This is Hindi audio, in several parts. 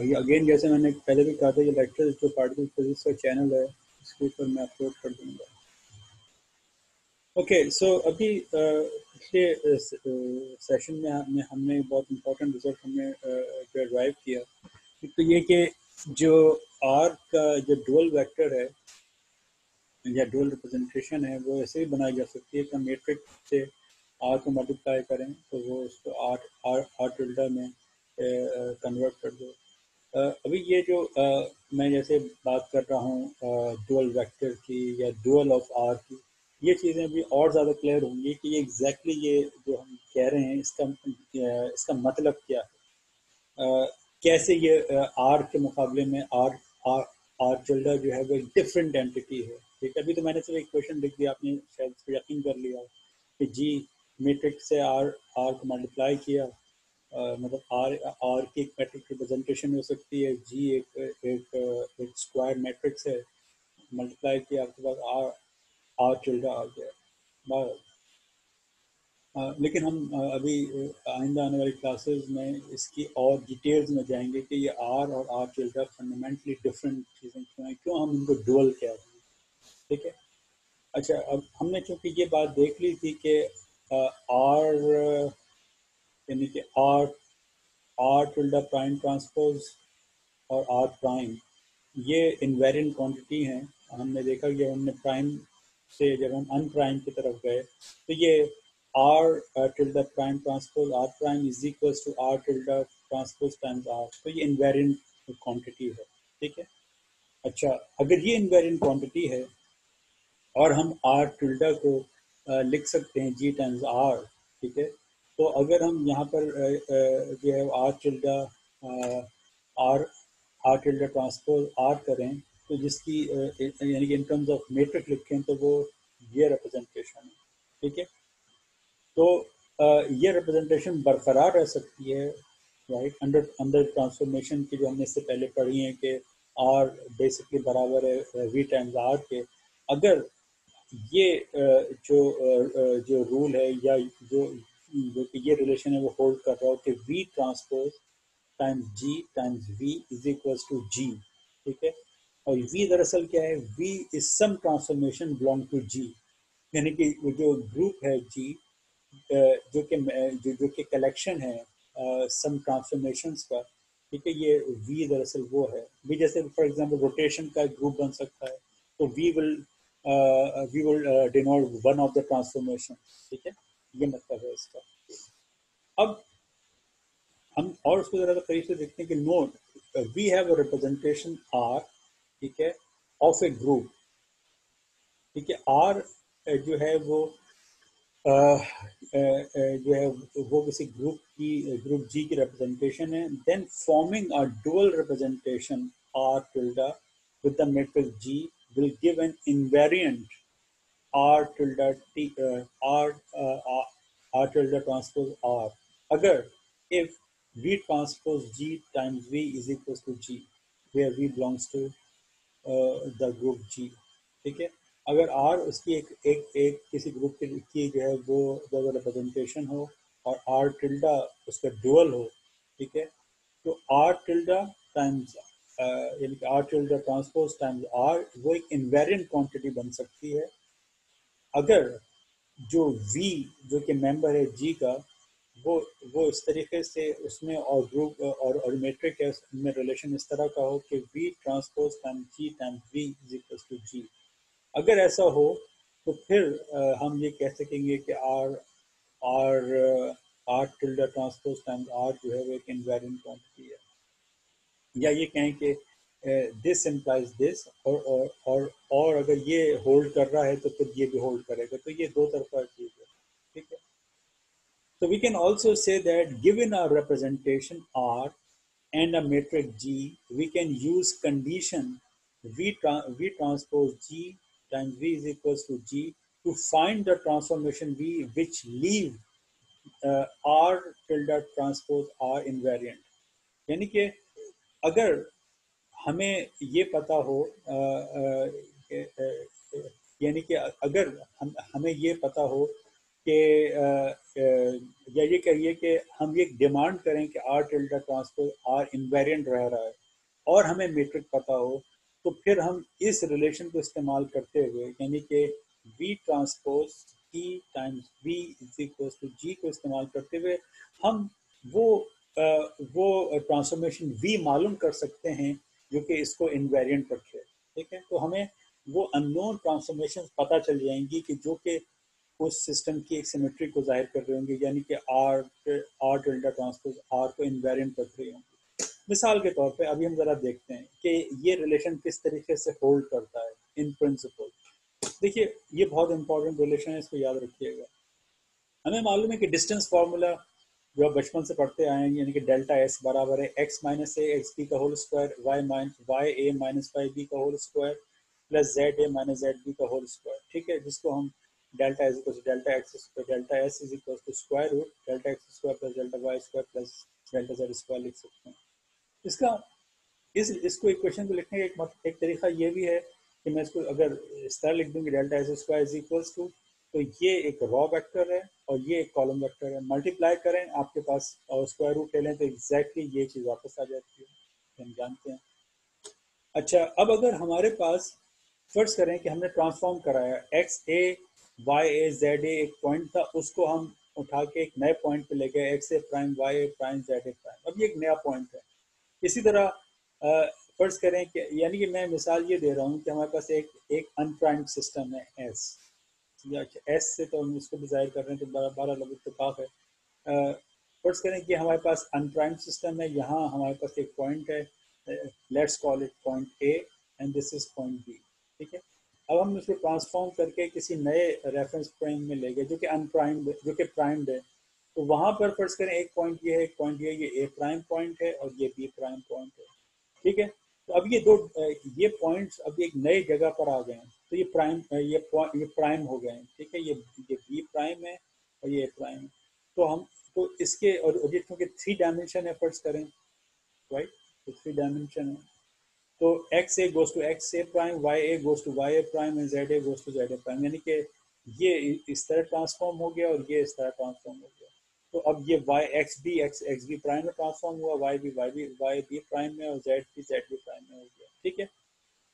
ये अगेन जैसे मैंने पहले भी कहा था, ये लेक्चर जो पार्टिकल फिजिक्स का चैनल है इसके ऊपर मैं अपलोड कर दूंगा। ओके, सो अभी पिछले सेशन में हमने बहुत इंपॉर्टेंट रिजल्ट हमने ड्राइव किया। तो ये कि जो आर का जो डुअल वेक्टर है या डुअल रिप्रेजेंटेशन है वो ऐसे ही बनाई जा सकती है कि हम मैट्रिक्स से आर को मल्टीप्लाई करें तो वो उसको आर आर आर टिल्डा में कन्वर्ट कर दो। अभी ये जो मैं जैसे बात कर रहा हूँ डुअल वेक्टर की या डुअल ऑफ आर की, ये चीज़ें अभी और ज़्यादा क्लियर होंगी कि ये एग्जैक्टली ये जो हम कह रहे हैं इसका मतलब क्या है। कैसे ये आर के मुकाबले में आर आर आर टिल्डा जो है वो एक डिफरेंट एंटिटी है। ठीक है, अभी तो मैंने सिर्फ एक क्वेश्चन लिख दिया, आपने शायद इसको यकीन कर लिया कि जी मैट्रिक्स से आर आर को मल्टीप्लाई किया, मतलब आर आर की एक मैट्रिक रिप्रेजेंटेशन हो सकती है, जी एक स्क्वायर मैट्रिक्स है, मल्टीप्लाई किया आपके पास आर आर टिल्डा आ गया। लेकिन हम अभी आइंदा आने वाली क्लासेस में इसकी और डिटेल्स में जाएंगे कि ये आर और आर टिल्डा फंडामेंटली डिफरेंट चीज़ें क्यों हैं, क्यों हम इनको डुअल कह रहे हैं। ठीक है, अच्छा, अब हमने चूंकि ये बात देख ली थी कि आर यानी कि are are tilde prime transpose और आर प्राइम ये इनवेरिएंट क्वांटिटी हैं। हमने देखा कि जब हमने प्राइम से जब हम अनप्राइम की तरफ गए तो ये R tilde prime transpose R prime is equal to R tilde transpose times R, तो ये इनवेरिएंट क्वांटिटी है। ठीक है, अच्छा, अगर ये इनवेरिएंट क्वांटिटी है और हम आर टिल्डा को लिख सकते हैं जी टाइम्स आर। ठीक है, तो अगर हम यहाँ पर जो है R tilde R are tilde transpose R करें तो जिसकी यानी कि इन टर्म्स ऑफ मैट्रिक लिखें तो वो ये रिप्रेजेंटेशन है। ठीक है, तो ये रिप्रेजेंटेशन बरकरार रह सकती है, राइट, अंडर अंडर ट्रांसफॉर्मेशन की जो हमने इससे पहले पढ़ी है कि आर बेसिकली बराबर है वी टाइम्स आर के। अगर ये जो रूल है या जो कि ये रिलेशन है वो होल्ड कर रहा हो कि v transpose times g times v is equals to g. ठीक है, और वी दरअसल क्या है, v is some transformation belong to g, यानी कि जो ग्रुप है जी जो कि कलेक्शन है सम ट्रांसफॉर्मेशंस का। ठीक है, ये वी दरअसल वो है, वी जैसे फॉर एग्जांपल रोटेशन का ग्रुप बन सकता है, तो we will denote one of the transformation. ठीक है, ये मतलब है इसका। अब हम और उसको जरा करीब से देखते हैं कि note we have a representation R, ठीक है, ऑफ ए ग्रुप। ठीक है, आर जो है वो जो है वो किसी ग्रुप जी की रिप्रेजेंटेशन है, then forming a dual representation R tilde with the matrix G will give an invariant R tilde T R are tilde transpose R अगर if v transpose g times v is equals to g where v belongs to the group g. ठीक है, अगर आर उसकी एक किसी ग्रुप की जो है वो रिप्रेजेंटेशन हो और आर टिल्डा उसका डुअल हो, ठीक है, तो आर टिल्डा टाइम्स यानी कि R tilde transpose times R वो एक इनवेरिएंट क्वांटिटी बन सकती है अगर जो V जो कि मेंबर है G का वो इस तरीके से उसमें और ग्रुप और मेट्रिक है उसमें रिलेशन इस तरह का हो कि V transpose time G time V is equal to G। अगर ऐसा हो तो फिर हम ये कह सकेंगे कि are R are tilde transpose time R जो है वो एक इनवेरिएंट क्वांटिटी है, या ये कहें कि दिस इम्प्लाइज दिस और अगर ये होल्ड कर रहा है तो फिर ये भी होल्ड करेगा, तो ये दो तरफा चीज है। ठीक है, so we can also say that given a representation R and a matrix G, we can use condition V transpose G times V is equals to G to find the transformation V which leave R tilde transpose R invariant। यानी कि अगर हमें ये पता हो यानी कि अगर हमें ये पता हो या ये कहिए कि हम ये डिमांड करें कि R tilde transpose R invariant रह रहा है और हमें मीट्रिक पता हो, तो फिर हम इस रिलेशन को इस्तेमाल करते हुए, यानी कि v transpose e times v is equal to g को इस्तेमाल करते हुए हम वो ट्रांसफॉर्मेशन वी मालूम कर सकते हैं जो कि इसको इनवेरिएंट रखे। ठीक है, तो हमें वो अननोन ट्रांसफॉर्मेशन पता चल जाएंगी कि जो कि उस सिस्टम की एक सिमेट्री को जाहिर कर रहे होंगे, यानी कि are R delta transpose R को इनवेरिएंट कर रहे होंगे। मिसाल के तौर पे अभी हम जरा देखते हैं कि ये रिलेशन किस तरीके से होल्ड करता है इन प्रिंसिपल। देखिए, ये बहुत इंपॉर्टेंट रिलेशन है, इसको याद रखिएगा। हमें मालूम है कि डिस्टेंस फार्मूला जो आप बचपन से पढ़ते आए हैं, यानी कि डेल्टा एस बराबर है X minus A X B का whole square Y A minus Y B का whole square plus Z A minus Z B का होल स्क्वायर। ठीक है, जिसको हम delta S equal to delta x square delta S is equal to square root delta x square plus delta Y square plus delta Z square लिख सकते हैं। इसका इसको इक्वेशन को लिखने का एक तरीका ये भी है कि मैं इसको अगर इस तरह लिख दूँ कि delta S square is equals to, तो ये एक रॉ वेक्टर है और ये एक कॉलम वेक्टर है, मल्टीप्लाई करें आपके पास और स्क्वायर रूट ले लें तो एग्जैक्टली ये चीज़ वापस आ जाती है, हम जानते हैं। अच्छा, अब अगर हमारे पास फर्ज करें कि हमने ट्रांसफॉर्म कराया X A Y A Z A, एक पॉइंट था उसको हम उठा के एक नए पॉइंट पे ले गए X A prime Y A prime Z A prime, अब ये एक नया पॉइंट है। इसी तरह फर्ज करें कि, यानी कि मैं मिसाल ये दे रहा हूँ कि हमारे पास एक अनप्राइम्ड सिस्टम है एस, या एस से तो हम इसको भी जाहिर कर रहे हैं तो 12 लोग इत्तेफाक है। फर्ज करें कि हमारे पास अनप्राइम्ड सिस्टम है, यहाँ हमारे पास एक पॉइंट है, let's call it point A and this is point B. ठीक है, अब हम इसको ट्रांसफॉर्म करके किसी नए रेफरेंस फ्रेम में ले गए जो कि अनप्राइम्ड जो कि प्राइम्ड है, तो वहां पर फर्ज करें एक पॉइंट ये है, एक पॉइंट ये ए प्राइम पॉइंट है और ये बी प्राइम पॉइंट है। ठीक है, तो अब ये पॉइंट्स अब एक नई जगह पर आ गए हैं, तो ये प्राइम हो गए हैं। ठीक है, ये बी प्राइम है और ये ए प्राइम है। तो हम तो इसके और ये क्योंकि 3 डायमेंशन है फर्ज करें, राइट, तो 3 डायमेंशन है, तो X A goes to X A prime, Y A goes to Y A prime and Z A goes to Z A prime, यानी कि ये इस तरह ट्रांसफॉर्म हो गया और ये इस तरह ट्रांसफॉर्म हो गया। तो अब ये वाई एक्स बी प्राइम में ट्रांसफॉर्म हुआ, वाई बी प्राइम में और जेड बी प्राइम में हो गया। ठीक है,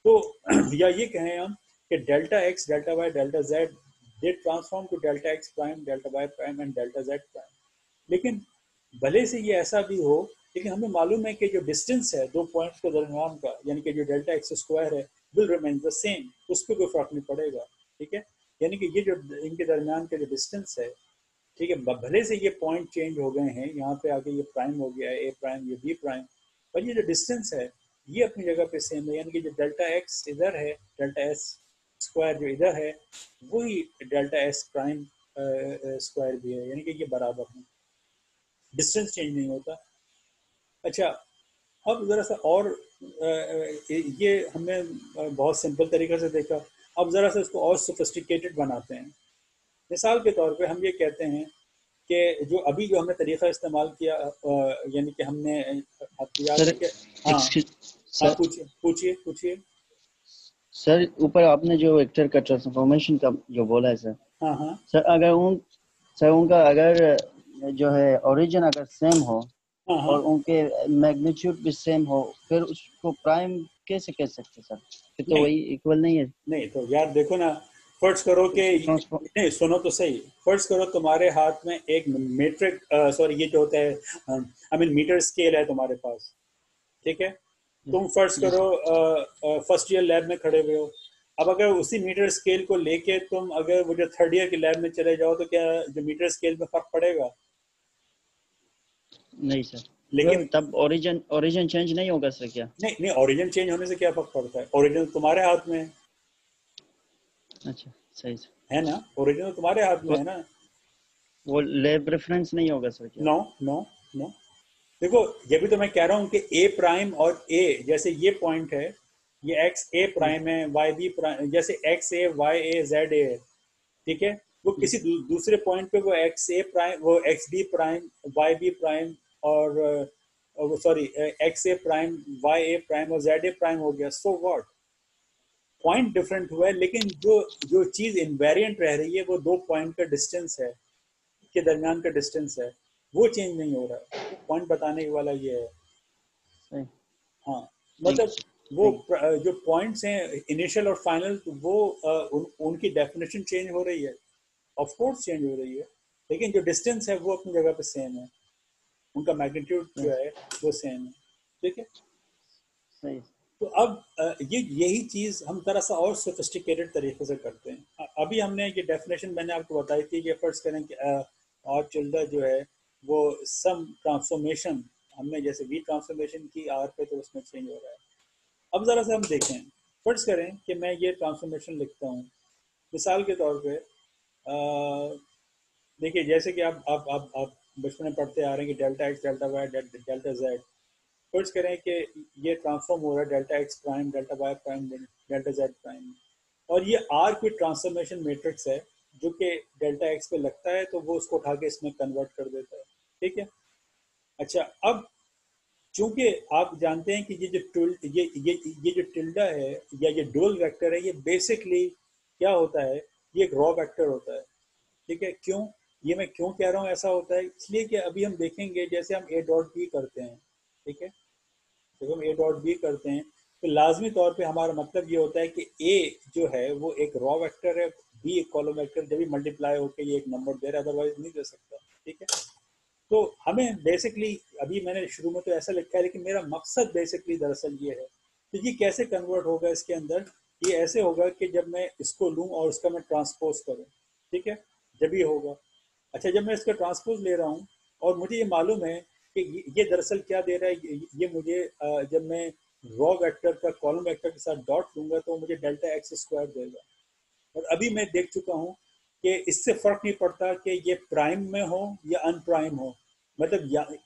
तो या ये कहें हम कि delta X delta Y delta Z did transform to delta X prime delta Y prime and delta Z prime. लेकिन भले से ये ऐसा भी हो, लेकिन हमें मालूम है कि जो डिस्टेंस है दो पॉइंट्स के दरमियान का, यानी कि जो डेल्टा एक्स स्क्वायर है विल रिमेन द सेम, उस पर कोई फर्क नहीं पड़ेगा। ठीक है, यानी कि ये जो इनके दरमियान का जो डिस्टेंस है, ठीक है, भले से ये पॉइंट चेंज हो गए हैं, यहाँ पे आके ये प्राइम हो गया है ए प्राइम ये बी प्राइम, पर ये जो डिस्टेंस है ये अपनी जगह पे सेम है, यानी कि जो डेल्टा एक्स इधर है, डेल्टा एस स्क्वायर जो इधर है, वही डेल्टा एस प्राइम स्क्वायर भी है, यानी कि ये बराबर है, डिस्टेंस चेंज नहीं होता। अच्छा, अब ज़रा सा और ये हमने बहुत सिंपल तरीके से देखा, अब ज़रा सा इसको और सोफिस्टिकेटेड बनाते हैं। मिसाल के तौर पे हम ये कहते हैं कि जो अभी जो हमने तरीका इस्तेमाल किया, यानी कि हमने आपको याद सर है कि हाँ हाँ, सर पूछिए पूछिए पूछिए। सर ऊपर आपने जो वेक्टर का ट्रांसफॉर्मेशन का जो बोला है सर, हाँ हाँ सर अगर उनका अगर जो है ओरिजिन अगर सेम हो हाँ हाँ, और उनके मैग्नीट्यूड भी सेम हो, फिर उसको प्राइम कैसे कह सकते सर? फिर तो नहीं वही इक्वल नहीं है। नहीं, तो यार देखो ना, फर्ज करो कि ट्रांसफॉर्म नहीं, सुनो तो सही, फर्ज करो तुम्हारे हाथ में एक मीट्रिक सॉरी ये जो होता है आई मीन मीटर स्केल है तुम्हारे पास। ठीक है, तुम फर्ज जी करो सर। फर्स्ट ईयर लैब में खड़े हुए हो, अब अगर उसी मीटर स्केल को लेके तुम अगर वो जो थर्ड ईयर की लैब में चले जाओ तो क्या जो मीटर स्केल में फर्क पड़ेगा? नहीं सर, तो लेकिन तब ओरिजिन चेंज नहीं होगा सर क्या? नहीं नहीं, ओरिजिन चेंज होने से क्या फर्क पड़ता है? ओरिजिन तुम्हारे हाथ में अच्छा, सही सर। है ना, ओरिजिन तुम्हारे हाथ में तो है ना। वो लैब रेफरेंस नहीं होगा सर क्या? नो नो नो, देखो, ये भी तो मैं कह रहा हूँ कि ए प्राइम और ए, जैसे ये पॉइंट है, ये एक्स ए प्राइम है, वाई बी प्राइम, जैसे X A Y A Z A है। ठीक है, वो किसी दूसरे पॉइंट पे वो एक्स ए प्राइम वो X B prime Y B prime और वो sorry X A prime Y A prime और जेड ए प्राइम हो गया, सो व्हाट, पॉइंट डिफरेंट हुआ है, लेकिन जो जो चीज इनवेरिएंट रह रही है वो दो पॉइंट का डिस्टेंस है। के दरमियान का डिस्टेंस है वो चेंज नहीं हो रहा है। पॉइंट बताने वाला ये है। सही। हाँ, ठीक मतलब वो ठीक। जो पॉइंट्स हैं इनिशियल और फाइनल, वो उनकी डेफिनेशन चेंज हो रही है, ऑफ कोर्स चेंज हो रही है, लेकिन जो डिस्टेंस है वो अपनी जगह पे सेम है, उनका मैग्नीट्यूड सही जो है वो सेम है। ठीक है। सही। तो अब यही चीज हम थोड़ा सा और सोफिस्टिकेटेड तरीके से करते हैं। अभी हमने ये डेफिनेशन मैंने आपको बताई थी कि फर्ज करें कि और चिल्डर जो है वो सम ट्रांसफॉर्मेशन, हमने जैसे वी ट्रांसफॉर्मेशन की आर पे, तो उसमें चेंज हो रहा है। अब जरा सा हम देखें, फर्ज करें कि मैं ये ट्रांसफॉर्मेशन लिखता हूँ, मिसाल के तौर पे देखिए, जैसे कि आप बचपन में पढ़ते आ रहे हैं कि delta X, delta Y, delta Z. फर्ज करें कि ये ट्रांसफॉर्म हो रहा है delta X prime, delta Y prime, delta Z prime, और ये आर कोई ट्रांसफॉर्मेशन मैट्रिक्स है जो कि डेल्टा एक्स पे लगता है, तो वो उसको उठा के इसमें कन्वर्ट कर देता है। ठीक है। अच्छा, अब चूंकि आप जानते हैं कि ये जो ये जो टिल्डा है या ये डुअल वेक्टर है, ये बेसिकली क्या होता है, ये एक रॉ वेक्टर होता है। ठीक है। क्यों, ये मैं क्यों कह रहा हूँ ऐसा होता है, इसलिए कि अभी हम देखेंगे जैसे हम ए डॉट बी करते हैं। ठीक है। जब हम ए डॉट बी करते हैं तो लाजमी तौर पे हमारा मतलब ये होता है कि ए जो है वो एक रॉ वेक्टर है, बी एक कॉलम वेक्टर, जब भी मल्टीप्लाई होकर ये एक नंबर दे रहा है, अदरवाइज नहीं दे सकता। ठीक है। तो हमें बेसिकली, अभी मैंने शुरू में तो ऐसा लिखा है, लेकिन मेरा मकसद बेसिकली दरअसल ये है, तो ये कैसे कन्वर्ट होगा इसके अंदर, ये ऐसे होगा कि जब मैं इसको लूँ और उसका मैं ट्रांसपोज करूँ। ठीक है। जब ये होगा, अच्छा, जब मैं इसका ट्रांसपोज ले रहा हूँ और मुझे ये मालूम है कि ये दरअसल क्या दे रहा है, ये मुझे जब मैं रॉ वेक्टर का कॉलम वेक्टर के साथ डॉट लूंगा तो मुझे डेल्टा एक्स स्क्वायर देगा। और अभी मैं देख चुका हूँ कि इससे फर्क नहीं पड़ता कि ये प्राइम में हो या अनप्राइम हो, मतलब यानी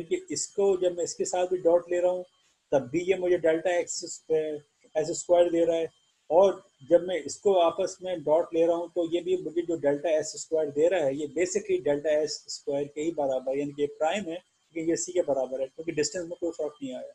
कि इसको जब मैं इसके साथ भी डॉट ले रहा हूँ तब भी ये मुझे डेल्टा एक्स एस स्क्वायर दे रहा है, और जब मैं इसको आपस में डॉट ले रहा हूँ तो ये भी मुझे जो डेल्टा एस स्क्वायर दे रहा है, ये बेसिकली डेल्टा एस स्क्वायर के ही बराबर, यानी कि ये प्राइम है कि ये सी के बराबर है, क्योंकि डिस्टेंस में कोई फर्क नहीं आया।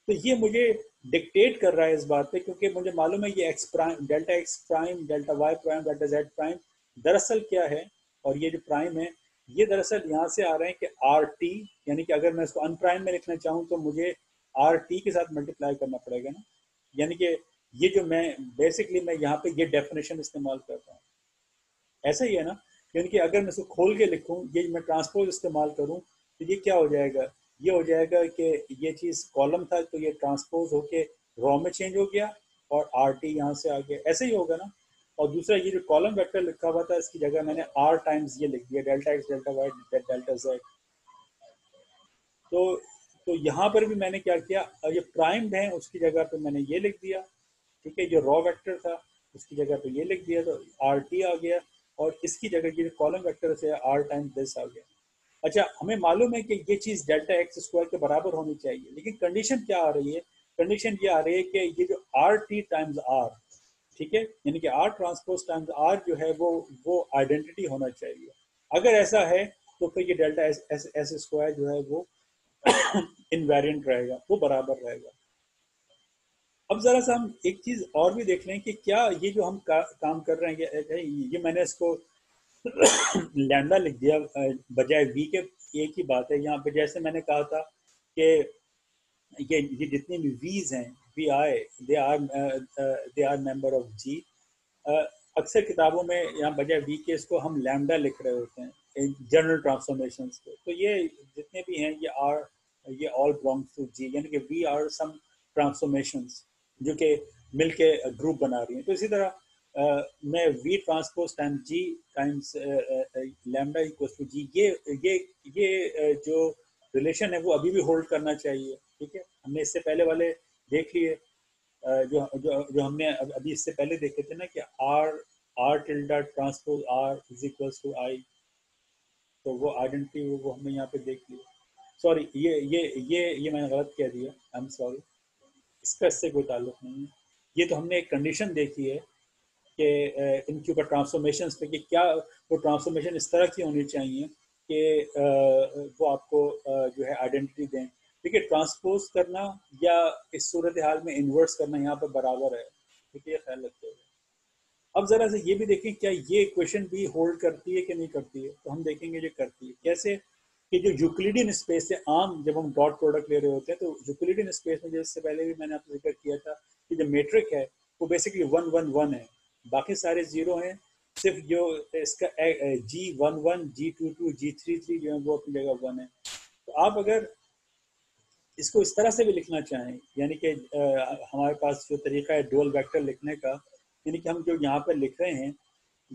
तो ये मुझे डिक्टेट कर रहा है इस बात पे, क्योंकि मुझे मालूम है ये X prime, delta X prime, delta Y prime, delta Z prime दरअसल क्या है, और ये जो प्राइम है ये दरअसल यहाँ से आ रहे हैं कि आर टी, यानी कि अगर मैं इसको अनप्राइम में लिखना चाहूँ तो मुझे आर टी के साथ मल्टीप्लाई करना पड़ेगा ना, यानी कि ये जो मैं बेसिकली मैं यहाँ पे ये डेफिनेशन इस्तेमाल कर रहा हूँ, ऐसा ही है ना। यानी कि अगर मैं इसको खोल के लिखूँ, ये मैं ट्रांसपोज इस्तेमाल करूँ, तो ये क्या हो जाएगा, ये हो जाएगा कि ये चीज़ कॉलम था तो ये ट्रांसपोज होके रॉ में चेंज हो गया और आर टी यहाँ से आ गया, ऐसे ही होगा ना। और दूसरा, ये जो कॉलम वेक्टर लिखा हुआ था इसकी जगह मैंने आर टाइम्स ये लिख दिया, delta X, delta Y, delta Z. तो तो यहाँ पर भी मैंने क्या किया, ये प्राइम्ड है उसकी जगह पे मैंने ये लिख दिया। ठीक है। जो रॉ वेक्टर था उसकी जगह पे ये लिख दिया, तो आर टी आ गया, और इसकी जगह ये कॉलम वेक्टर से आर टाइम्स दिस आ गया। अच्छा, हमें मालूम है कि ये चीज़ डेल्टा एक्स स्क्वायर के बराबर होनी चाहिए, लेकिन कंडीशन क्या आ रही है, कंडीशन ये आ रही है कि ये जो आर टी टाइम्स आर, ठीक है, यानी कि आर ट्रांसपोज टाइम्स आर जो है वो आइडेंटिटी होना चाहिए। अगर ऐसा है तो फिर ये delta S S S square जो है वो इनवेरिएंट रहेगा, वो बराबर रहेगा। अब जरा सा हम एक चीज और भी देख लें कि क्या ये जो हम काम कर रहे हैं, ये मैंने इसको लैम्डा लिख दिया बजाय वी के। एक ही बात है यहाँ पे, जैसे मैंने कहा था कि ये जितने भी वीज हैं, v i, they are member of g. अक्सर किताबों में यहाँ बजाय वी के इसको हम लैम्डा लिख रहे होते हैं जनरल ट्रांसफॉर्मेशन को, तो ये जितने भी हैं ये ऑल बिलोंग्स टू जी, यानी कि वी आर सम ट्रांसफॉर्मेशंस जो कि मिलके ग्रुप बना रही हैं। तो इसी तरह मैं v transpose time g times lambda equal to g, जो रिलेशन है वो अभी भी होल्ड करना चाहिए। ठीक है। हमने इससे पहले वाले देख लिए, जो जो जो हमने अभी इससे पहले देखे थे ना कि are are tilde transpose r is equals to I, तो वो आइडेंटिटी वो हमने यहाँ पे देख लिया। सॉरी, ये मैंने गलत कह दिया, आई एम सॉरी, इसका इससे कोई ताल्लुक नहीं है। ये तो हमने एक कंडीशन देखी है कि इनके ऊपर ट्रांसफॉर्मेशन पे कि क्या वो ट्रांसफॉर्मेशन इस तरह की होनी चाहिए कि वो आपको जो है आइडेंटिटी दें। देखिए, ट्रांसपोज करना या इस सूरत हाल में इन्वर्स करना यहाँ पर बराबर है। ठीक है, ये ख्याल रखते हुए अब जरा से ये भी देखें क्या ये इक्वेशन भी होल्ड करती है कि नहीं करती है, तो हम देखेंगे ये करती है। कैसे कि जो यूक्लिडियन स्पेस है, आम जब हम डॉट प्रोडक्ट ले रहे होते हैं तो यूक्लिडियन स्पेस में, जैसे पहले भी मैंने आपको जिक्र किया था कि जो मेट्रिक है वो बेसिकली 1 1 1 है, बाकी सारे जीरो हैं, सिर्फ जो इसका G11 G22 G33 जो है वो अपनी जगह 1 है। तो आप अगर इसको इस तरह से भी लिखना चाहें, यानी कि हमारे पास जो तरीका है डुअल वेक्टर लिखने का, यानी कि हम जो यहाँ पर लिख रहे हैं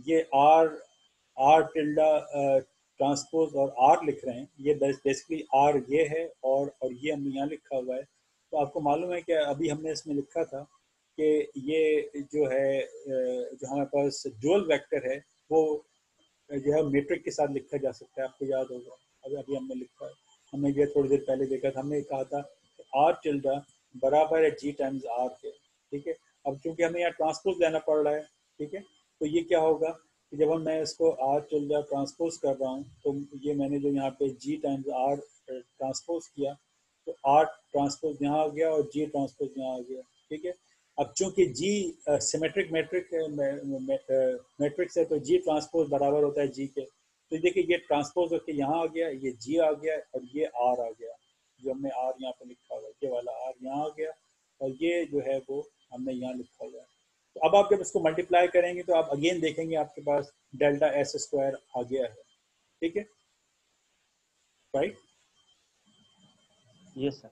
ये आर टिल्डा ट्रांसपोज और आर लिख रहे हैं, ये बेसिकली आर ये है और ये हमने यहाँ लिखा हुआ है। तो आपको मालूम है कि अभी हमने इसमें लिखा था कि ये जो है जो हमारे पास डुअल वेक्टर है वो जो है मेट्रिक के साथ लिखा जा सकता है, आपको याद होगा अभी अभी हमने लिखा है, हमने ये थोड़ी देर पहले देखा था, हमने कहा था कि आर टिल्डा बराबर है जी टाइम्स आर के, ठीक है। अब चूंकि हमें यहाँ ट्रांसपोज लेना पड़ रहा है, ठीक है, तो ये क्या होगा कि जब मैं इसको आर टिल्डा ट्रांसपोज कर रहा हूँ तो ये मैंने जो यहाँ पे जी टाइम्स आर ट्रांसपोज किया तो आर ट्रांसपोज यहाँ आ गया और जी ट्रांसपोज यहाँ आ गया, ठीक है। अब चूंकि जी सिमेट्रिक मैट्रिक मैट्रिक्स है तो जी ट्रांसपोज बराबर होता है जी के, तो देखिए ये ट्रांसपोज होकर यहाँ आ गया, ये जी आ गया और ये आर आ गया, जो हमने आर यहाँ पे लिखा हुआ है ये वाला आर यहाँ आ गया और ये जो है वो हमने यहाँ लिखा हुआ है। तो अब आप जब इसको मल्टीप्लाई करेंगे तो आप अगेन देखेंगे आपके पास डेल्टा एस स्क्वायर आ गया है, ठीक है, राइट यस सर।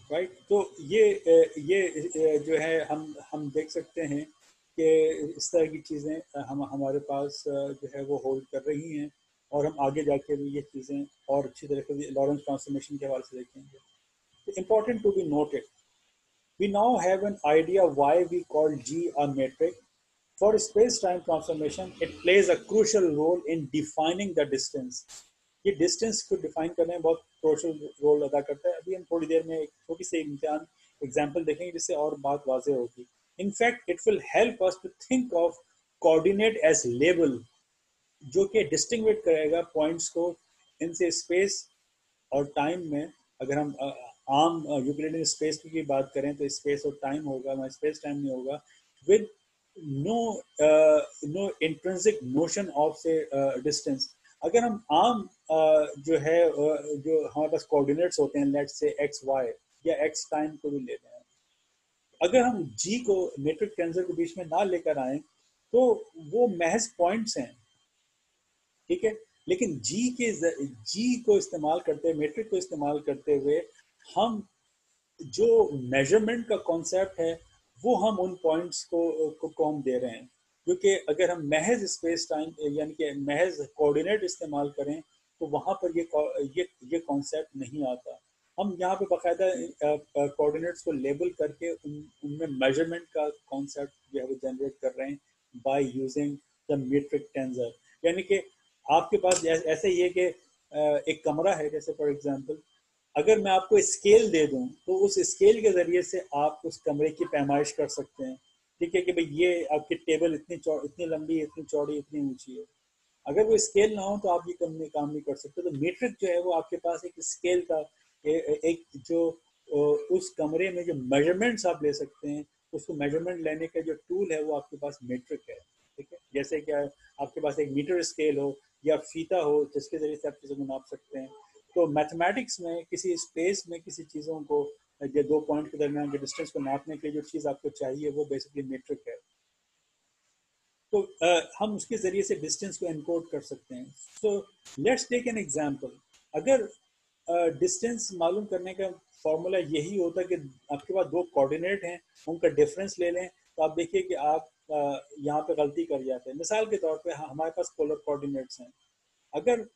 राइट। तो ये जो है हम देख सकते हैं कि इस तरह की चीज़ें हम हमारे पास जो है वो होल्ड कर रही हैं और हम आगे जाके भी ये चीज़ें और अच्छी तरह से लॉरेंस ट्रांसफॉर्मेशन के हवाले से देखेंगे। तो important to be noted, we now have an idea why we call G a metric. For space-time transformation, it plays a crucial role in defining the distance. ये डिस्टेंस को डिफाइन करने में बहुत क्रूशियल रोल अदा करता है। अभी हम थोड़ी देर में एक छोटी सी एग्जांपल देखेंगे जिससे और बात वाज़ेह होगी। In fact, it will help us to think of coordinate as label, जो कि डिस्टिंग्विश करेगा पॉइंट्स को इनसे स्पेस और टाइम में। अगर हम आम यूक्लिडियन स्पेस की बात करें तो स्पेस और टाइम होगा, वहाँ स्पेस टाइम नहीं होगा, with no no intrinsic notion of से डिस्टेंस। अगर हम आम जो है जो हमारे पास कोऑर्डिनेट्स होते हैं, लेट्स से एक्स वाई या एक्स टाइम को भी ले लें, अगर हम जी को मेट्रिक टेंसर के बीच में ना लेकर आए तो वो महज पॉइंट्स हैं, ठीक है। लेकिन जी को इस्तेमाल करते, मेट्रिक को इस्तेमाल करते हुए हम जो मेजरमेंट का कॉन्सेप्ट है वो हम उन पॉइंट्स को हम दे रहे हैं, क्योंकि अगर हम महज स्पेस टाइम यानी कि महज कोऑर्डिनेट इस्तेमाल करें तो वहाँ पर ये कॉन्सेप्ट नहीं आता। हम यहाँ पे बाकायदा कोऑर्डिनेट्स को लेबल करके उनमें मेजरमेंट का कॉन्सेप्ट जो है वो जनरेट कर रहे हैं by using the metric tensor. यानी कि आपके पास ऐसे ही है कि एक कमरा है, जैसे फॉर एग्जांपल अगर मैं आपको स्केल दे दूं तो उस स्केल के जरिए से आप उस कमरे की पैमाइश कर सकते हैं, ठीक है, कि भाई ये आपकी टेबल इतनी लंबी, इतनी चौड़ी, इतनी ऊंची है। अगर वो स्केल ना हो तो आप ये काम नहीं कर सकते। तो मीट्रिक जो है वो आपके पास एक स्केल का एक जो उस कमरे में जो मेजरमेंट्स आप ले सकते हैं, उसको मेजरमेंट लेने का जो टूल है वो आपके पास मीट्रिक है, ठीक है। जैसे कि आपके पास एक मीटर स्केल हो या फीता हो जिसके जरिए से आप चीज़ों को नाप सकते हैं। तो मैथमेटिक्स में किसी स्पेस में किसी चीज़ों को या दो पॉइंट के दरमियान के डिस्टेंस को नापने के लिए जो चीज़ आपको चाहिए वो बेसिकली मीट्रिक है। तो हम उसके ज़रिए से डिस्टेंस को एनकोड कर सकते हैं। So let's take an example. अगर डिस्टेंस मालूम करने का फॉर्मूला यही होता है कि आपके पास दो कोऑर्डिनेट हैं, उनका डिफरेंस ले लें, तो आप देखिए कि आप यहाँ पे गलती कर जाते हैं। मिसाल के तौर पे हमारे पास पोलर कोऑर्डिनेट्स हैं। अगर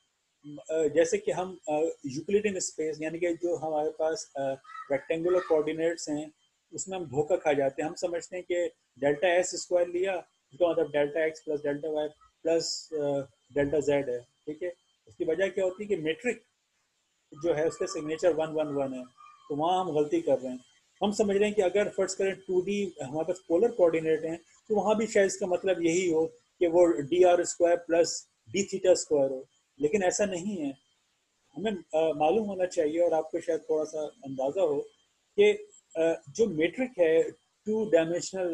जैसे कि हम यूक्लिडियन स्पेस यानी कि जो हमारे पास रेक्टेंगुलर कोऑर्डिनेट्स हैं उसमें हम धोखा खा जाते हैं। हम समझते हैं कि डेल्टा एस स्क्वायर लिया, इसका मतलब delta X plus delta Y plus delta Z है, ठीक है। उसकी वजह क्या होती है कि मेट्रिक जो है उसका सिग्नेचर 1 1 1 है, तो वहाँ हम गलती कर रहे हैं। हम समझ रहे हैं कि अगर फर्स्ट करें 2D हमारे पास पोलर कोऑर्डिनेट हैं तो वहाँ भी शायद इसका मतलब यही हो कि वो D R square plus D theta square हो, लेकिन ऐसा नहीं है। हमें मालूम होना चाहिए और आपको शायद थोड़ा सा अंदाज़ा हो कि जो मेट्रिक है टू डायमेंशनल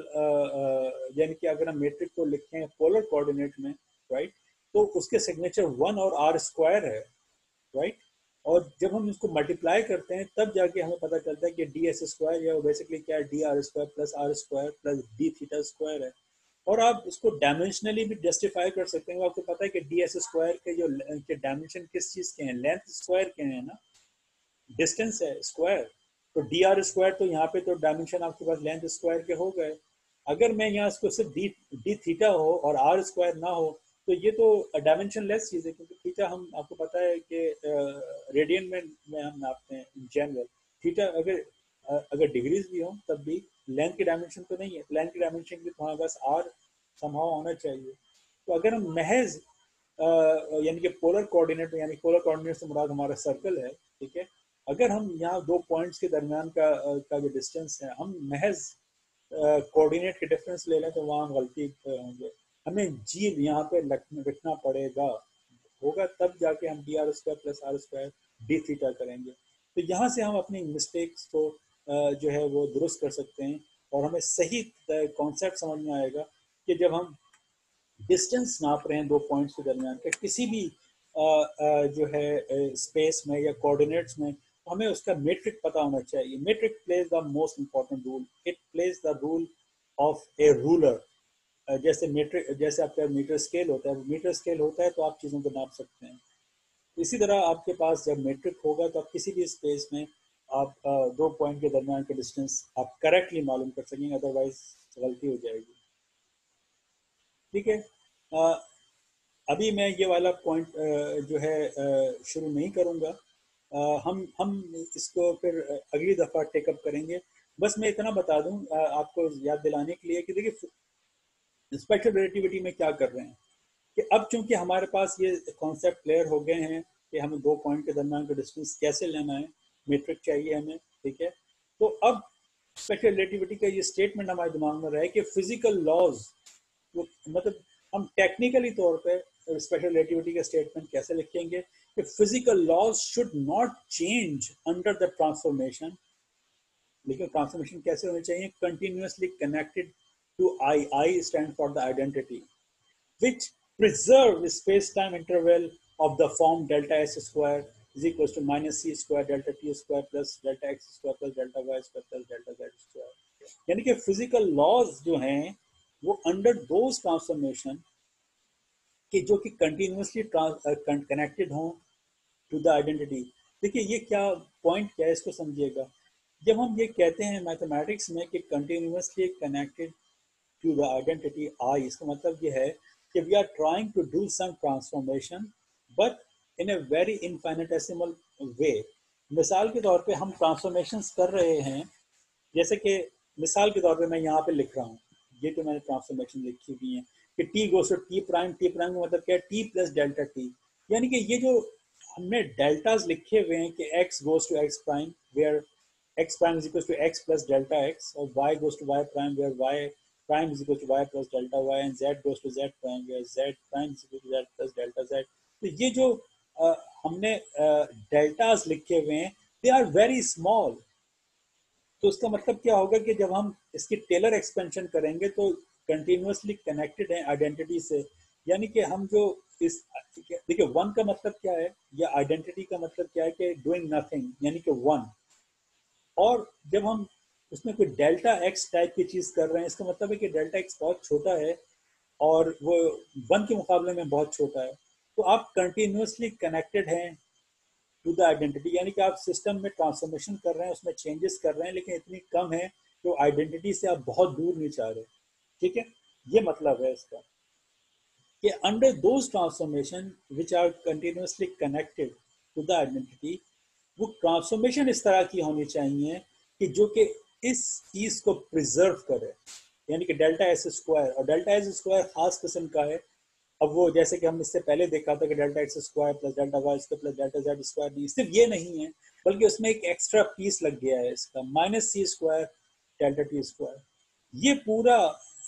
यानी कि अगर हम मैट्रिक को लिखें पोलर कोऑर्डिनेट में, राइट, तो उसके सिग्नेचर 1 और आर स्क्वायर है, राइट। और जब हम इसको मल्टीप्लाई करते हैं तब जाके हमें पता चलता है कि डी एस स्क्वायर या बेसिकली क्या है, D R square plus R square plus D theta square है। और आप इसको डायमेंशनली भी जस्टिफाई कर सकते हैं। आपको पता है कि डी एस स्क्वायर के जो डायमेंशन किस चीज के हैं, लेंथ स्क्वायर के हैं ना, डिस्टेंस है स्क्वायर। तो डी आर स्क्वायर, तो यहाँ पे तो डायमेंशन आपके पास लेंथ स्क्वायर के हो गए। अगर मैं यहाँ इसको सिर्फ डी डी थीटा हो और आर स्क्वायर ना हो तो ये तो डायमेंशन लेस चीज है, क्योंकि थीटा हम आपको पता है कि रेडियन में हम नापते हैं इन जनरल। थीटा अगर अगर डिग्रीज भी हो तब भी लेंथ की डायमेंशन तो नहीं है। लेंथ की डायमेंशन के लिए हमारे पास आर समहाउ होना चाहिए। तो अगर हम महज यानी कि पोलर कोऑर्डिनेट, यानी पोलर कोऑर्डिनेट से मुराद हमारा सर्कल है, ठीक है। अगर हम यहाँ दो पॉइंट्स के दरमियान का जो डिस्टेंस है हम महज कोऑर्डिनेट के डिफरेंस ले लें तो वहाँ गलती होंगे। हमें जी यहाँ पे लिखना पड़ेगा, होगा तब जाके हम D R square plus R square D theta करेंगे। तो यहाँ से हम अपनी मिस्टेक्स को जो है वो दुरुस्त कर सकते हैं और हमें सही कॉन्सेप्ट समझ में आएगा कि जब हम डिस्टेंस नाप रहे हैं दो पॉइंट्स के दरमियान के किसी भी जो है स्पेस में या कोऑर्डिनेट्स में, तो हमें उसका मेट्रिक पता होना चाहिए। Metric plays the most important rule, it plays the role of a ruler. जैसे मीटर, जैसे आपका मीटर स्केल होता है, मीटर स्केल होता है तो आप चीज़ों को नाप सकते हैं। इसी तरह आपके पास जब मीट्रिक होगा तो आप किसी भी स्पेस में आप दो पॉइंट के दरमियान का डिस्टेंस आप करेक्टली मालूम कर सकेंगे, अदरवाइज गलती हो जाएगी। ठीक है, अभी मैं ये वाला पॉइंट जो है शुरू नहीं करूँगा। हम इसको फिर अगली दफ़ा टेकअप करेंगे। बस मैं इतना बता दूं आपको याद दिलाने के लिए कि देखिए स्पेशल रिलेटिविटी में क्या कर रहे हैं कि अब चूंकि हमारे पास ये कॉन्सेप्ट क्लियर हो गए हैं कि हमें दो पॉइंट के दरमियान का डिस्टेंस कैसे लेना है, मीट्रिक चाहिए हमें, ठीक है। तो अब स्पेशल रिलेटिविटी का ये स्टेटमेंट हमारे दिमाग में रहे कि फिजिकल लॉज, मतलब हम टेक्निकली तौर पे स्पेशल रिलेटिविटी का स्टेटमेंट कैसे लिखेंगे कि physical laws should not change under the transformation. लेकिन ट्रांसफॉर्मेशन कैसे होनी चाहिए, continuously connected to I, I stand for the identity, which preserve space-time interval of the form delta s square is equals to minus c square delta t square plus delta x square plus delta y square plus delta z square। यानी कि फिजिकल लॉज जो हैं वो अंडर दोज ट्रांसफॉर्मेशन कि जो कि कंटिन्यूसली कनेक्टेड हों टू द आइडेंटिटी। देखिए ये क्या पॉइंट क्या है, इसको समझिएगा। जब हम ये कहते हैं मैथमेटिक्स में कि continuously connected to the identity I, इसका मतलब ये है कि we are trying to do some transformation but in a very infinitesimal way। मिसाल के तौर पे हम ट्रांसफॉर्मेशंस कर रहे हैं, जैसे कि मिसाल के तौर पे मैं यहाँ पे लिख रहा हूँ, ये तो मैंने ट्रांसफॉर्मेशन लिखी हुई है कि T goes to T prime, T prime का मतलब क्या है, टी प्लस डेल्टा टी। यानी कि ये जो हमने डेल्टाज लिखे हुए हैं कि x goes to x prime where x prime is equals to x plus delta x, or y goes to y prime where y prime is equal to y plus delta y, and z goes to z prime where z prime is equal to z plus delta z। तो ये जो हमने डेल्टाज लिखे हुए हैं दे आर वेरी स्मॉल। तो उसका मतलब क्या होगा कि जब हम इसकी टेलर एक्सपेंशन करेंगे तो कंटिन्यूसली कनेक्टेड है आइडेंटिटी से। यानी कि हम जो इस, देखिए वन का मतलब क्या है या आइडेंटिटी का मतलब क्या है कि डूइंग नथिंग, यानी कि वन। और जब हम उसमें कोई डेल्टा एक्स टाइप की चीज कर रहे हैं इसका मतलब है कि डेल्टा एक्स बहुत छोटा है और वो वन के मुकाबले में बहुत छोटा है। तो आप कंटिन्यूसली कनेक्टेड हैं टू द आइडेंटिटी, यानी कि आप सिस्टम में ट्रांसफॉर्मेशन कर रहे हैं, उसमें चेंजेस कर रहे हैं, लेकिन इतनी कम है जो आइडेंटिटी से आप बहुत दूर नहीं जा रहे। ठीक है, ये मतलब है इसका कि under those transformation which are continuously connected to the identity, वो ट्रांसफॉर्मेशन इस तरह की होनी चाहिए कि जो कि इस चीज को प्रिजर्व करे, यानी कि डेल्टा एस स्क्वायर। और डेल्टा एस स्क्वायर खास किस्म का है। अब वो जैसे कि हम इससे पहले देखा था कि delta x square plus delta Y square plus delta Z square, नहीं सिर्फ ये नहीं है बल्कि उसमें एक एक्स्ट्रा पीस लग गया है इसका, माइनस सी स्क्वायर डेल्टा टी स्क्वायर। ये पूरा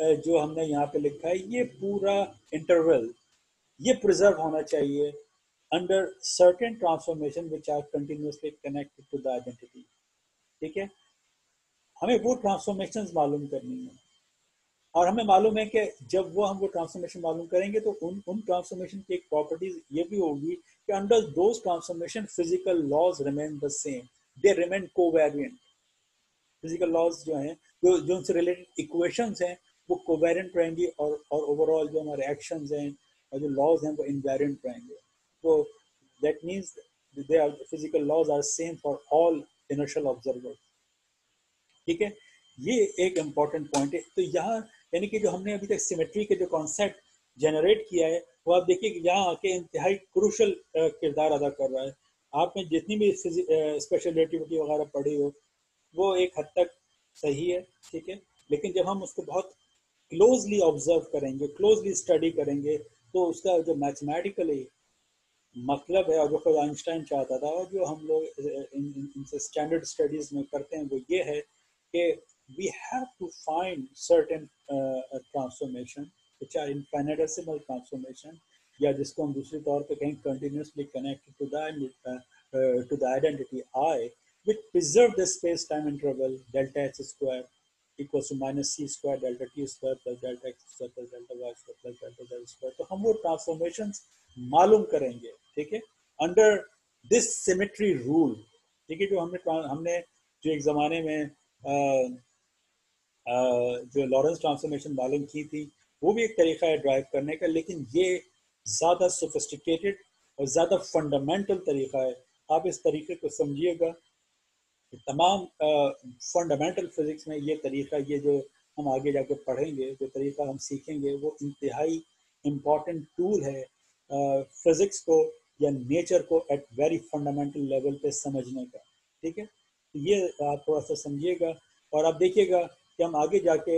जो हमने यहाँ पे लिखा है ये पूरा इंटरवल ये प्रिजर्व होना चाहिए under certain transformation which are continuously connected to the identity। ठीक है, हमें वो ट्रांसफॉर्मेशंस मालूम करनी है, और हमें मालूम है कि जब वो ट्रांसफॉर्मेशन मालूम करेंगे तो उन ट्रांसफॉर्मेशन की एक प्रॉपर्टीज ये भी होगी कि under those transformation physical laws remain the same, they remain covariant. Physical laws जो हैं, जो उनसे रिलेटेड इक्वेशंस हैं, वो कोवेरिएंट रहेंगी, और ओवरऑल जो हमारे एक्शंस हैं और जो लॉज हैं वो इनवेरिएंट रहेंगे। तो that means they are physical laws are same for all inertial observers. ठीक है, ये एक इम्पॉर्टेंट पॉइंट है। तो यहाँ यानी कि जो हमने अभी तक सिमेट्री के जो कॉन्सेप्ट जनरेट किया है, वो आप देखिए कि यहाँ आके इंतहाई क्रूशल किरदार अदा कर रहा है। आपने जितनी भी स्पेशल रिलेटिविटी वगैरह पढ़ी हो, वो एक हद तक सही है, ठीक है, लेकिन जब हम उसको बहुत क्लोजली ऑब्जर्व करेंगे, क्लोजली स्टडी करेंगे, तो उसका जो मैथमेटिकली मतलब है, और जो खुद आइंस्टाइन चाहता था, और जो हम लोग इनसे स्टैंडर्ड स्टडीज में करते हैं, वो ये है कि we have to find certain transformation which are infinitesimal transformation, या जिसको हम दूसरी तौर पे कहें continuously connected to the identity I, which preserve the space time interval delta h square equals to minus c square delta t square plus delta x square plus delta y square plus delta z square। तो हम वो ट्रांसफॉर्मेशंस मालूम करेंगे, ठीक है, अंडर दिस सिमेट्री रूल। ठीक है, जो हमने जो एक ज़माने में जो लॉरेंस ट्रांसफॉर्मेशन मालूम की थी, वो भी एक तरीका है ड्राइव करने का, लेकिन ये ज़्यादा सोफिस्टिकेटेड और ज़्यादा फंडामेंटल तरीका है। आप इस तरीके को समझिएगा, तमाम फंडामेंटल फिजिक्स में ये तरीका, ये जो हम आगे जाके पढ़ेंगे, जो तरीका हम सीखेंगे, वो इंतहाई इम्पॉर्टेंट टूल है फिजिक्स को या नेचर को एट वेरी फंडामेंटल लेवल पे समझने का। ठीक है, तो ये आप थोड़ा सा समझिएगा, और आप देखिएगा कि हम आगे जाके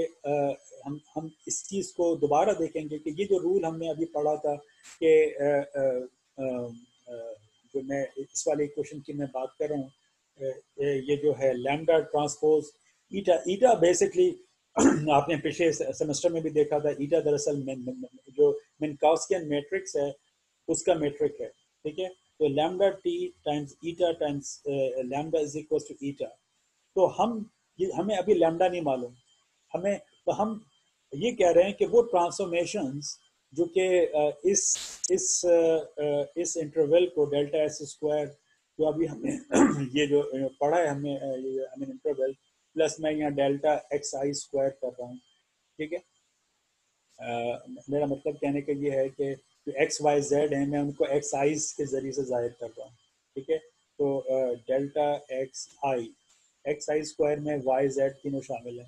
हम इस चीज़ को दोबारा देखेंगे कि ये जो रूल हमने अभी पढ़ा था कि जो मैं इस वाले इक्वेशन की मैं बात कर रहा हूँ, ये जो है लैम्डा ट्रांसपोज ईटा, ईटा बेसिकली आपने पिछले सेमेस्टर में भी देखा था, ईटा दरअसल जो मिन्काउस्कियन मैट्रिक्स है उसका मैट्रिक है। ठीक है, तो lambda t times eta times lambda is equal to eta. तो हमें अभी लैम्डा नहीं मालूम, हमें, तो हम ये कह रहे हैं कि वो ट्रांसफॉर्मेशंस जो कि इस इंटरवल को डेल्टा एस स्क्वायर, जो अभी हमने ये जो पढ़ा है हमने, ये हमें इंटरवल प्लस मैं यहाँ डेल्टा एक्स आई स्क्वायर कर रहा हूँ। ठीक है, मेरा मतलब कहने का ये है कि जो एक्स वाई जेड है, मैं उनको एक्स आई के जरिए से जाहिर कर रहा हूँ। ठीक है, तो डेल्टा एक्स आई स्क्वायर में वाई जेड तीनों शामिल है।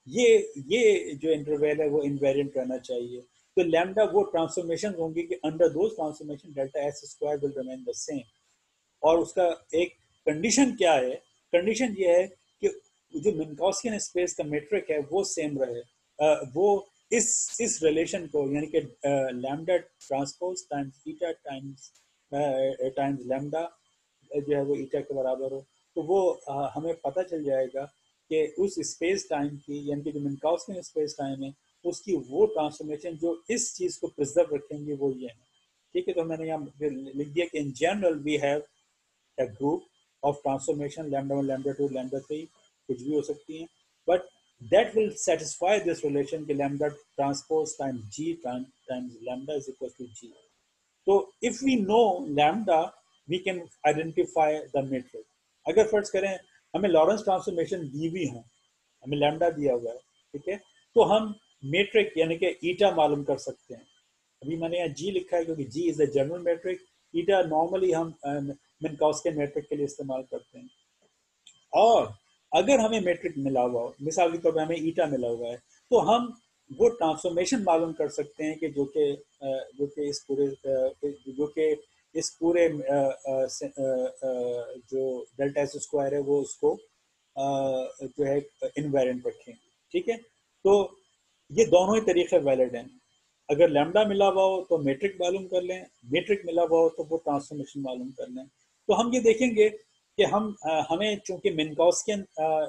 ये जो इंटरवल है वो इनवेरिएंट रहना चाहिए। तो लैम्डा वो ट्रांसफॉर्मेशन होंगी कि under those transformation delta S square will remain the same. और उसका एक कंडीशन क्या है, कंडीशन ये है कि जो मिन्काउस्कियन स्पेस का मेट्रिक है वो सेम रहे, वो इस रिलेशन को, यानी कि lambda transpose times eta times lambda जो है वो ईटा के बराबर हो, तो वो हमें पता चल जाएगा कि उस स्पेस टाइम की, यानी कि जो मिन्काउस्कियन स्पेस टाइम है, उसकी वो ट्रांसफॉर्मेशन जो इस चीज़ को प्रिजर्व रखेंगे वो ये है। ठीक है, तो मैंने यहाँ लिख दिया कि in general we have a group of transformation lambda 1 lambda 2 lambda 3 कुछ भी हो सकती हैं, but that will satisfy this relation कि lambda transpose times g times lambda is equal to g। तो if we know lambda we can identify the matrix। अगर फर्ज करें हमें लॉरेंस ट्रांसफॉर्मेशन दी हुई है, हमें लैम्डा दिया हुआ है, ठीक है, तो हम मेट्रिक यानी कि ईटा मालूम कर सकते हैं। अभी मैंने यहाँ जी लिखा है क्योंकि g is a general metric, eta normally हम मिन्काउस्कियन मैट्रिक के लिए इस्तेमाल करते हैं। और अगर हमें मैट्रिक मिला हुआ हो, मिसाल के तौर पर हमें ईटा मिला हुआ है, तो हम वो ट्रांसफॉर्मेशन मालूम कर सकते हैं कि जो कि इस पूरे जो डेल्टा एस स्क्वायर है वो उसको जो है इनवेरिएंट रखेंगे। ठीक है, तो ये दोनों ही तरीके वैलिड हैं। अगर लैम्डा मिला हुआ हो तो मैट्रिक मालूम कर लें, मैट्रिक मिला हुआ हो तो वो ट्रांसफॉर्मेशन मालूम कर लें। तो हम ये देखेंगे कि हमें चूंकि मिन्काउस्कियन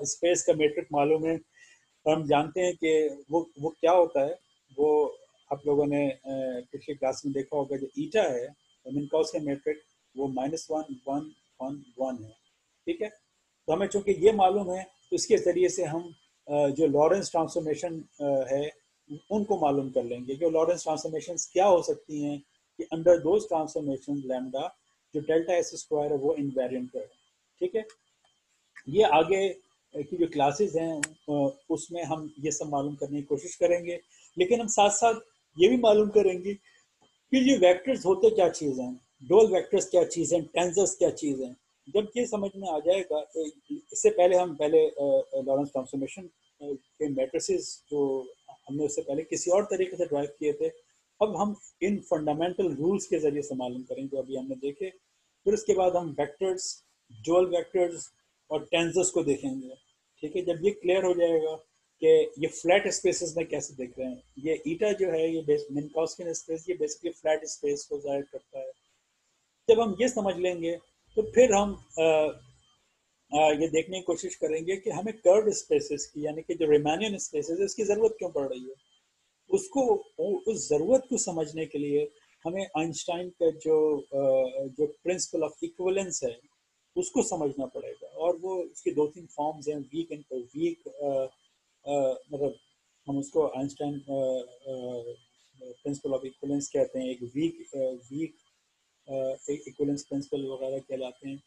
स्पेस का मैट्रिक मालूम है, तो हम जानते हैं कि वो क्या होता है। वो आप लोगों ने पिछली क्लास में देखा होगा, जो ईटा है मिन्काउस्कियन मैट्रिक वो -1 1 1 1 है। ठीक है, तो हमें चूंकि ये मालूम है तो इसके ज़रिए से हम जो लॉरेंस ट्रांसफॉर्मेशन है उनको मालूम कर लेंगे कि लॉरेंस ट्रांसफॉर्मेशन क्या हो सकती हैं कि अंडर दोज ट्रांसफॉर्मेशन लैम्डा जो डेल्टा एस स्क्वायर है वो इनवेरिएंट है। ठीक है, ये आगे की जो क्लासेस हैं उसमें हम ये सब मालूम करने की कोशिश करेंगे, लेकिन हम साथ साथ ये भी मालूम करेंगे कि ये वेक्टर्स होते क्या चीज़ हैं, डोल वेक्टर्स क्या चीज़ हैं, टेंसर्स क्या चीज़ हैं। जब ये समझ में आ जाएगा तो इससे पहले हम लॉरेंस ट्रांसफॉर्मेशन के मैट्रिसेस जो हमने उससे पहले किसी और तरीके से ड्राइव किए थे, अब हम इन फंडामेंटल रूल्स के जरिए से मालूम करेंगे जो अभी हमने देखे। फिर उसके बाद हम वेक्टर्स, डुअल वेक्टर्स और टेंसर्स को देखेंगे। ठीक है, जब ये क्लियर हो जाएगा कि ये फ्लैट स्पेसेस में कैसे दिख रहे हैं, ये ईटा जो है ये मिन्काउस्किन स्पेस ये बेसिकली फ्लैट स्पेस को जाहिर करता है। जब हम ये समझ लेंगे तो फिर हम ये देखने की कोशिश करेंगे कि हमें कर्व्ड स्पेसेस की यानी कि जो रिमानियन स्पेसेस है उसकी ज़रूरत क्यों पड़ रही है। उसको उस ज़रूरत को समझने के लिए हमें आइंस्टाइन का जो प्रिंसिपल ऑफ इक्विवेलेंस है उसको समझना पड़ेगा। और वो उसकी दो तीन फॉर्म्स हैं, वीक एंड वीक, मतलब हम उसको आइंस्टाइन प्रिंसिपल ऑफ इक्विवेलेंस कहते हैं, एक वीक इक्विवेलेंस प्रिंसिपल वगैरह कहलाते हैं।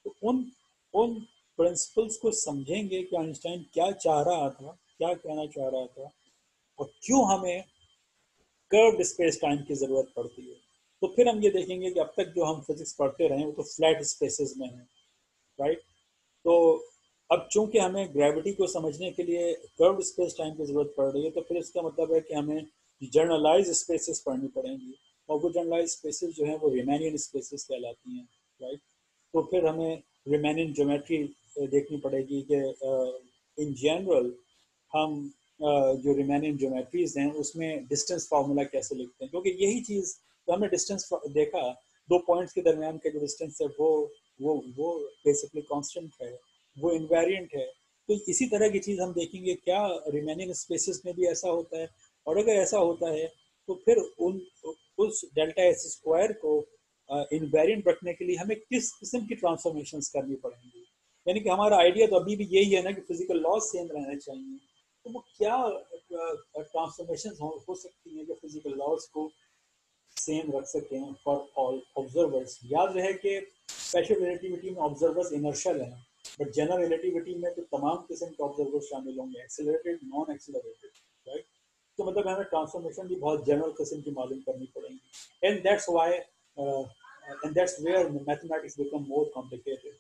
तो उन उन प्रिंसिपल्स को समझेंगे कि आइंस्टाइन क्या चाह रहा था, क्या कहना चाह रहा था, और क्यों हमें कर्व्ड स्पेस टाइम की ज़रूरत पड़ती है। तो फिर हम ये देखेंगे कि अब तक जो हम फिजिक्स पढ़ते रहे वो तो फ्लैट स्पेसेस में है, राइट। तो अब चूंकि हमें ग्रेविटी को समझने के लिए कर्व्ड स्पेस टाइम की ज़रूरत पड़ रही है, तो फिर इसका मतलब है कि हमें जनरलाइज स्पेसेस पढ़नी पड़ेंगी, और वो जनरलाइज स्पेसेस जो हैं वो रिमेनियन स्पेसेस कहलाती हैं, राइट। तो फिर हमें रिमेनियन ज्योमेट्री देखनी पड़ेगी कि इन जनरल हम जो रिमेनियन ज्योमेट्रीज हैं उसमें डिस्टेंस फार्मूला कैसे लिखते हैं, क्योंकि यही चीज़ तो हमने डिस्टेंस देखा, दो पॉइंट्स के दरमियान का जो डिस्टेंस है वो बेसिकली कांस्टेंट है, वो इनवेरिएंट है। तो इसी तरह की चीज़ हम देखेंगे क्या रिमेनियन स्पेसेस में भी ऐसा होता है, और अगर ऐसा होता है तो फिर उस डेल्टा एस स्क्वायर को इनवेरिएंट रखने के लिए हमें किस किस्म की ट्रांसफॉर्मेशंस करनी पड़ेंगी। यानी कि हमारा आइडिया तो अभी भी यही है ना कि फिजिकल लॉज सेम रहने चाहिए, तो वो क्या ट्रांसफॉर्मेशन हो सकती हैं जो फिजिकल लॉज को सेम रख सकें फॉर ऑल ऑब्जर्वर्स। याद रहे कि स्पेशल रिलेटिविटी में ऑब्जर्वर्स इनर्शियल हैं, बट जनरल रिलेटिविटी में तो तमाम किस्म के ऑब्जर्वर्स शामिल होंगे, एक्सेलरेटेड, नॉन एक्सेलरेटेड, राइट। तो मतलब हमें ट्रांसफॉर्मेशन भी बहुत जनरल किस्म की मालूम करनी पड़ेंगी, and that's why and that's where mathematics become more complicated.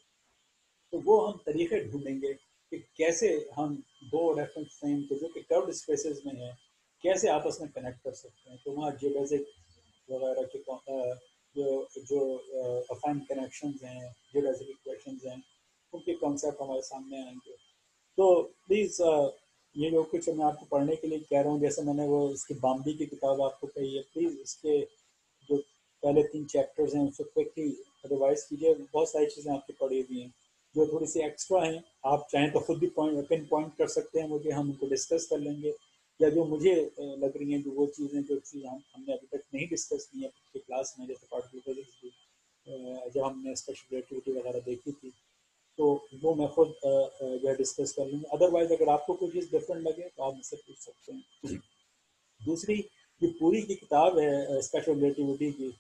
तो वो हम तरीके ढूंढेंगे कि कैसे हम दो रेफरेंस फ्रेम को जो कि कर्व्ड स्पेसेस में है कैसे आपस में कनेक्ट कर सकते हैं। तो वहाँ जियोडेसिक वगैरह के जो जो अफाइन कनेक्शंस हैं, जियोडेसिक इक्वेशंस हैं, उनके कॉन्सेप्ट हमारे सामने आएंगे। तो प्लीज़ ये जो कुछ मैं आपको पढ़ने के लिए कह रहा हूँ, जैसे मैंने वो इसकी बाम्बी की किताब आपको कही है, प्लीज़ इसके जो पहले 3 चैप्टर्स हैं उसको क्विकली रिवाइज कीजिए। बहुत सारी चीज़ें आपकी पढ़ी हुई हैं जो थोड़ी सी एक्स्ट्रा हैं, आप चाहें तो खुद भी पिन पॉइंट कर सकते हैं मुझे, हम उनको डिस्कस कर लेंगे। या जो मुझे लग रही हैं जो वो चीज़ें जो चीज़ हमने अभी तक नहीं डिस्कस की हैं पिछली क्लास में, जैसे पार्टिकल फिजिक्स की जब हमने स्पेशल रिलेटिविटी वगैरह देखी थी, तो वो मैं खुद जो है डिस्कस कर लूँगा। अदरवाइज अगर आपको कोई चीज़ डिफरेंट लगे तो आप मुझसे पूछ सकते हैं। दूसरी जो पूरी की किताब है स्पेशल रिलेटिविटी की,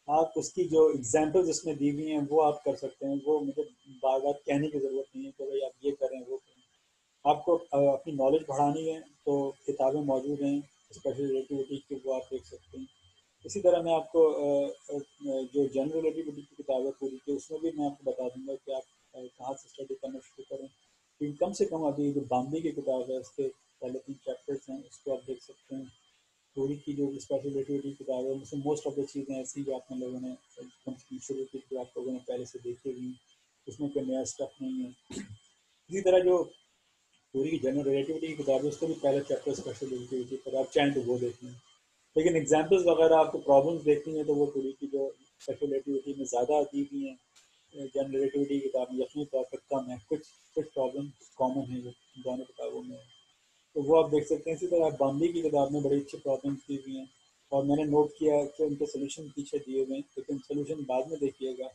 आप उसकी जो एग्जाम्पल्स उसमें दी हुई हैं वो आप कर सकते हैं। वो मुझे बार बार कहने की ज़रूरत नहीं है कि भाई आप ये करें वो करें। आपको अपनी नॉलेज बढ़ानी है तो किताबें मौजूद हैं स्पेशल रिलेटिविटी की, वो आप देख सकते हैं। इसी तरह मैं आपको जो जनरल रिलेटिविटी की किताब है पूरी की, उसमें भी मैं आपको बता दूंगा कि आप कहाँ से स्टडी करना शुरू करें। लेकिन कम से कम अभी जो बाम्बे की किताब है उसके पहले 3 चैप्टर्स हैं उसको आप देख सकते हैं। थोड़ी की जो स्पेशल रिलेटिविटी किताब है उसमें मोस्ट ऑफ द चीज़ें ऐसी जो आप लोगों ने शुरू की, जो आप लोगों ने पहले से देखी हुई, उसमें कोई नया स्टफ नहीं है। इसी तरह जो पूरी की जनरल रिलेटिविटी की किताब है उसका भी पहला चैप्टर स्पेशल रिलेटिविटी पर, आप चाहें तो वो देख लें। लेकिन एग्जाम्पल्स वगैरह आपको प्रॉब्लम्स देखनी है तो वो पूरी की जो स्पेशल रिलेटिविटी में ज़्यादा दी हुई हैं, जनरल रिलेटिविटी की किताब में यकीनी तौर पर कम है, कुछ कुछ प्रॉब्लम कॉमन है जो दोनों किताबों में है, तो वो आप देख सकते हैं। इसी तरह बॉम्बे की किताब में बड़ी अच्छी प्रॉब्लम्स दी हुई हैं, और मैंने नोट किया कि उनके सोल्यूशन पीछे दिए हुए हैं, लेकिन सोल्यूशन बाद में देखिएगा,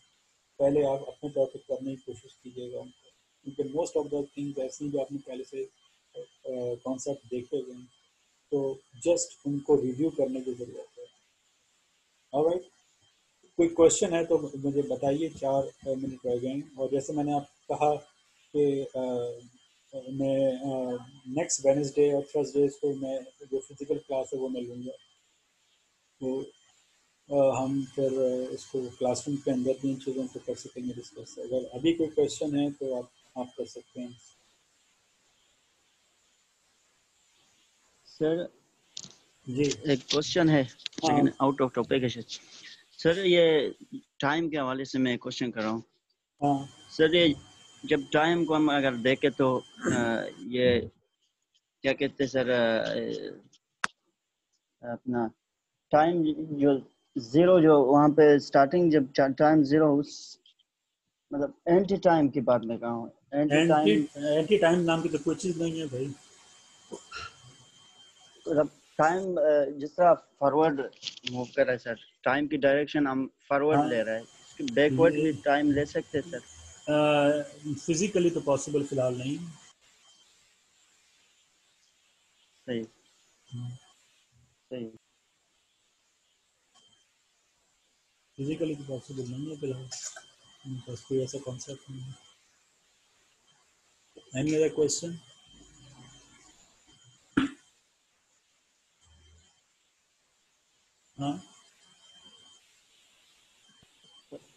पहले आप अपने तौर पर करने की कोशिश कीजिएगा उनको। क्योंकि मोस्ट ऑफ द थिंग्स ऐसी जो आपने पहले से कॉन्सेप्ट देखे हुए हैं, तो जस्ट उनको रिव्यू करने की ज़रूरत है। ऑलराइट, कोई क्वेश्चन है तो मुझे बताइए, 4 मिनट रह गए हैं। और जैसे मैंने आप कहा कि मैं नेक्स्ट वेडनेसडे और थर्सडे को मैं जो फिजिकल क्लास है वो मैं लूँगा, तो हम फिर इसको क्लासरूम के अंदर भी इन चीज़ों को कर सकेंगे डिस्कस। अगर अभी कोई क्वेश्चन है तो आप कर सकते हैं। सर जी एक क्वेश्चन है, हाँ लेकिन आउट ऑफ टॉपिक है सर। ये टाइम के हवाले से मैं क्वेश्चन कर रहा हूँ हाँ सर। ये जब टाइम को हम अगर देखें तो ये क्या कहते हैं सर, अपना टाइम जो जीरो, जो वहाँ पे स्टार्टिंग जब टाइम जीरो, उस मतलब एंटी टाइम की बात मैं कहा हूँ। Anti anti time anti time नाम की तो कोई चीज़ नहीं है भाई। मतलब टाइम जिस तरह फॉरवर्ड मूव कर रहा है सर, टाइम की डायरेक्शन हम फॉरवर्ड हाँ, ले रहा है, इसके बैकवर्ड भी टाइम ले सकते हैं सर? फिजिकली तो पॉसिबल फिलहाल नहीं। सही सही। फिजिकली तो पॉसिबल नहीं है फिलहाल, बस कोई ऐसा कॉन्सेप्ट नहीं है। Any other question? हाँ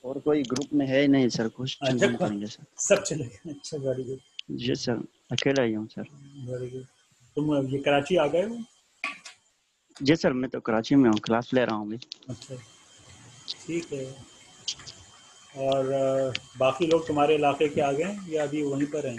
और कोई ग्रुप में है ही नहीं सर, क्वेश्चन कौन अच्छा, करेंगे सर? सब चलेगा। अच्छा, वेरी गुड, जी सर, अकेला ही हूँ सर। Very good. तुम ये कराची आ गए हो? जी सर, मैं तो कराची में हूँ, क्लास ले रहा हूँ अभी। अच्छा, ठीक है। और बाकी लोग तुम्हारे इलाके के आ गए हैं या अभी वहीं पर हैं?